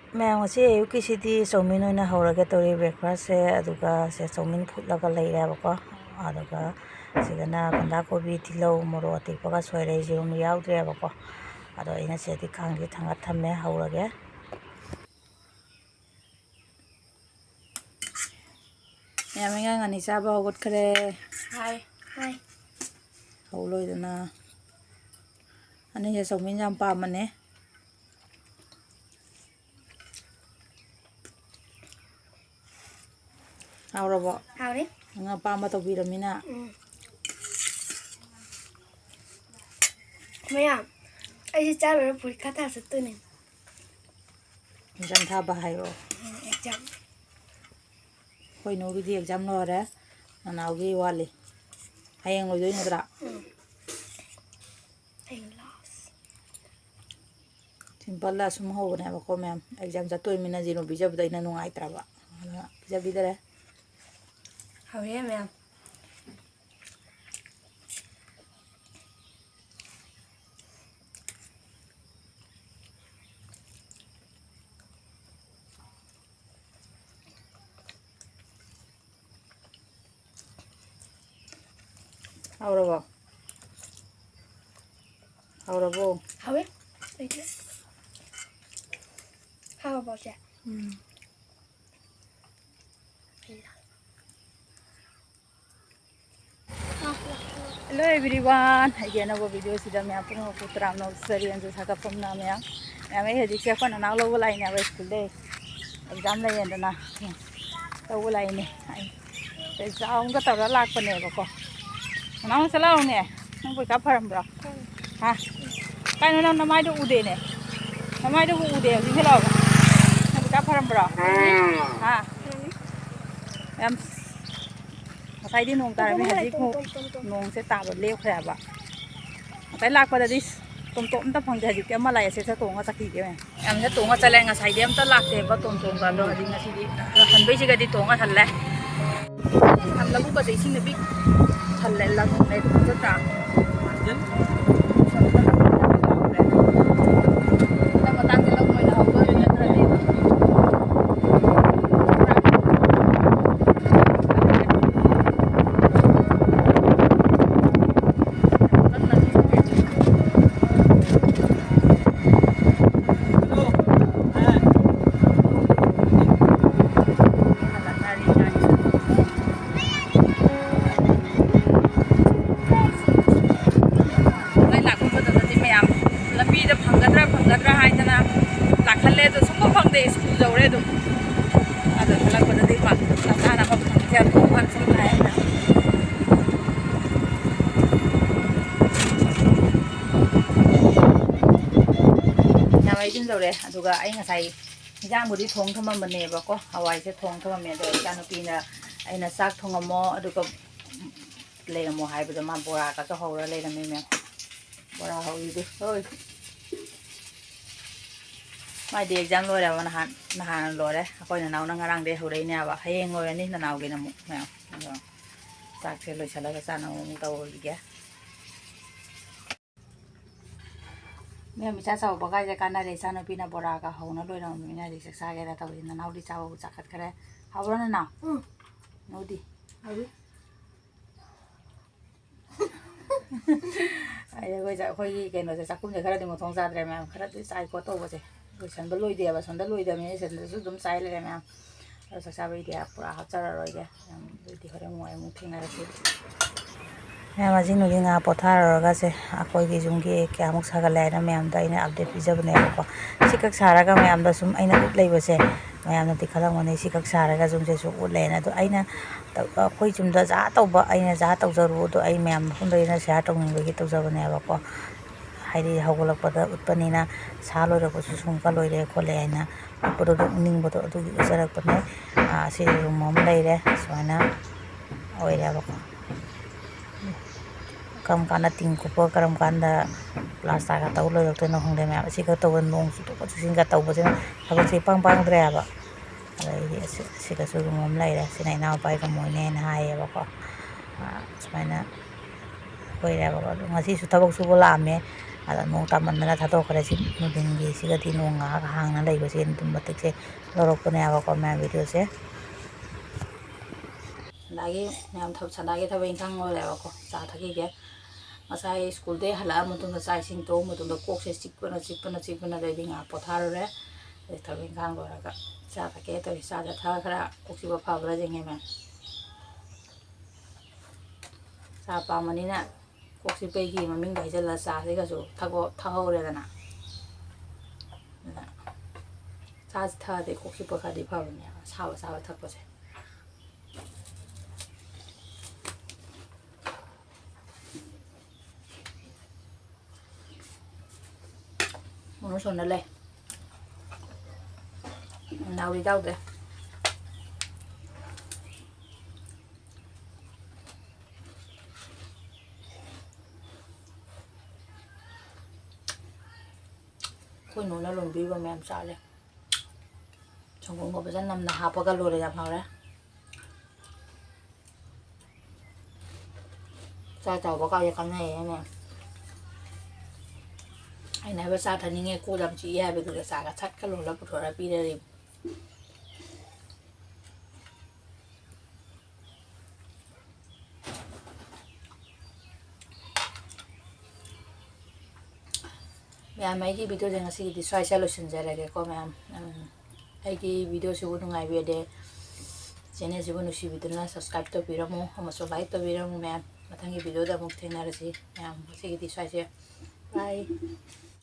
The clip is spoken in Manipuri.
ꯃꯌꯥꯝ ꯉꯁꯤ ꯑꯌꯨꯛꯀꯤꯁꯤꯗꯤ ꯆꯧꯃꯤꯟ ꯑꯣꯏꯅ ꯍꯧꯔꯒꯦ ꯇꯧꯔꯤ ꯕ꯭ꯔꯦꯛꯐꯥꯁꯁꯦ ꯑꯗꯨꯒ ꯆꯧꯃꯤꯟ ꯐꯨꯠꯂꯒ ꯂꯩꯔꯦꯕꯀꯣ ꯑꯗꯨꯒ ꯁꯤꯗꯅ ꯕꯟꯗꯥ ꯀꯣꯕꯤ ꯇꯤꯜꯍꯧ ꯃꯣꯔꯣꯛ ꯑꯇꯦꯛꯄꯒ ꯁꯣꯏꯔꯦ ꯌꯦꯔꯨꯝ ꯌꯥꯎꯗ꯭ꯔꯦꯕꯀꯣ ꯑꯗꯣ ꯑꯩꯅ ꯁꯤꯗꯗꯤ ꯈꯥꯡꯁꯦ ꯊꯥꯡꯒꯠ ꯊꯝꯃꯦ ꯍꯧꯔꯒꯦ ꯃꯌꯥꯝ ꯑꯉꯥꯡ ꯑꯅꯤ ꯆꯥꯕ ꯍꯧꯒꯠꯈ꯭ꯔꯦ ꯍꯥꯏ ꯍꯧꯂꯣꯏꯗꯅ ꯑꯅꯤꯁꯦ ꯆꯧꯃꯤꯟ ꯌꯥꯝ ꯄꯥꯝꯕꯅꯦ ꯍꯥꯎꯔꯕꯣ ꯍꯥꯎꯔꯦ ꯅꯪ ꯑꯄꯥꯝꯕ ꯇꯧꯕꯤꯔꯝꯃꯤꯅ ꯃꯌꯥꯝ ꯑꯩꯁꯦ ꯆꯥꯂꯣꯏꯔ ꯄꯨꯔꯤꯈꯥ ꯊꯥ ꯆꯠꯇꯣꯏꯅꯦ ꯑꯦꯛꯖꯥꯝ ꯊꯥꯕ ꯍꯥꯏꯔꯣ ꯑꯦꯛꯖꯥꯝ ꯑꯩꯈꯣꯏ ꯅꯣꯒꯤꯗꯤ ꯑꯦꯛꯖꯥꯝ ꯂꯣꯏꯔꯦ ꯅꯅꯥꯎꯒꯤ ꯋꯥꯠꯂꯤ ꯍꯌꯦꯡ ꯂꯣꯏꯗꯣꯏ ꯅꯠꯇ꯭ꯔꯥ ꯁꯤꯝꯄꯜꯗ ꯑꯁꯨꯝ ꯍꯧꯕꯅꯦꯕꯀꯣ ꯃꯌꯥꯝ ꯑꯦꯛꯖꯥꯝ ꯆꯠꯇꯣꯏꯃꯤꯅ ꯖꯤꯔꯣ ꯄꯤꯖꯕꯗꯣ ꯑꯩꯅ ꯅꯨꯡꯉꯥꯏꯇ꯭ꯔꯕ ꯑꯗꯨꯅ ꯄꯤꯖꯕꯤꯗꯔꯦ ꯍꯥꯎꯔꯦ ꯃꯌꯥꯝ ꯍꯥꯎꯔꯕꯣ ꯍꯥꯎꯔꯕꯣ ꯍꯥꯎꯋꯦ ꯍꯥꯎꯔꯕꯣ ꯆꯦ Hello everyone, again our video sida मैं आपको को Taramna Okchari and Saka from na मैं मैं ये दिखे अपन ना लोग लाइन है स्कूल दे एग्जाम ले येंद ना तो वो लाइन है एग्जाम का तौर लाग पने बको ना हम चला उन्हें हम कोई का फरम ब्रा हाँ काय ना नमाई तो उदे ने नमाई तो उदे अभी चला हम का फरम ब्रा हाँ हम Masai nong taram hajik nong se tabar leo khaba matai lakpa dadi tom ta phang hajik ke malai se sa tonga sakhi ke am se tonga chale nga sai dem ta lakte ba tom ga lo hadi ngasi di han bai siga di tonga thalle am labu ba sing ne bi thalle la ne to ta Dore aduga ai ngasai jang budi thong thamamane ba ko hawai se thong thamame do janu pina aina sak thongamo aduga leiramo haibada ma bora ka to hawra leirame me bora hawi du oi mai de exam lora wana han lore akoi na naw na ngarang de hawrai ne ba hayeng lore ni na naw ge na mu me sak se loi sala ga sana mu taw ge मैं मिसा साव बगाई जे कानारे सानो पिना बरा का होना लोइ न मिना रि सक्सा गेरा त दिन नाउडी चाव चाखत करे हावरन ना नौदी हावि आइ गoi जा खोइ केनो से चाकुम जे खरा दिमो थोंग जाद्रे मैं खरा दि चाइ को तो बसे गoi सन लोइ दे बा सन लोइ दे मे सन सु दुम चाइ ले मैं सक्सा बइ दे पुरा हचर रोइ दे दि खरे मोय मु थिंगा रे मैं माजी नुगी nga potharaga se akoi gi junggi kyamuk sagale na mayam da ina update pijabne ko sikak saraga mayam da sum aina ut leiba se mayam na tikhala mone sikak saraga jum se su ut leina do aina akoi jum da ja tawba aina ja tawjaru do ai mayam hundai na share tawning gi tawjabane ba ko hairi hawgolak pada utpanina sa loi ra ko su sum ka loi re khole aina podo do ning bodo do gi jarak pane se mom lai re soina oi re ba ko kam kana ting ko pa karam kanda plasta ka taw lo to no hongde ma si ka taw nong su to ko sing ka taw ba se ha si pang dre ba ai si ka su mom lai ra si nai na pai ka moi ne na hai ba ko smaina koi ra ba ko ngasi su thabak su bola me ada nong tamandana thadokre si nudingi sigati nong ngak hangna leibase dum batikse lorokone abako mayam video se lagi mayam sanagi thabai ingkang ngolebako cha thakige masai school de hala mutunda sai sing to mutunda kokse chikpana leidi nga potharore thabai ingkang loraga cha thake to sa ja tha khara koksiba phabra jenge me cha pa manina koksi pegi maming gai jala sa se ga so thago thahore dana cha tha de koksi pakha di phabnya sawa thakpase Nó sồn nó lên nào đi đâu đấy khôi nổ nó lồng bí vào mềm sao đấy trong cũng một cái năm là hạp vào cái lô để làm hào đấy ra chào báo cáo cho con này nè ai này bây giờ thằng nghe cô làm chị hay bây giờ xả cái thắt cái lồng là bột ra pi đây mẹ mấy cái video này là đi xoay xe lối ra cái có mẹ ai cái video sẽ buồn ngày về để channel sẽ buồn nungcbiduna subscribe thabiramu amasung like thabiramu mẹ mà thằng cái video đó một thế nào rồi mẹ sẽ đi xoay xe bye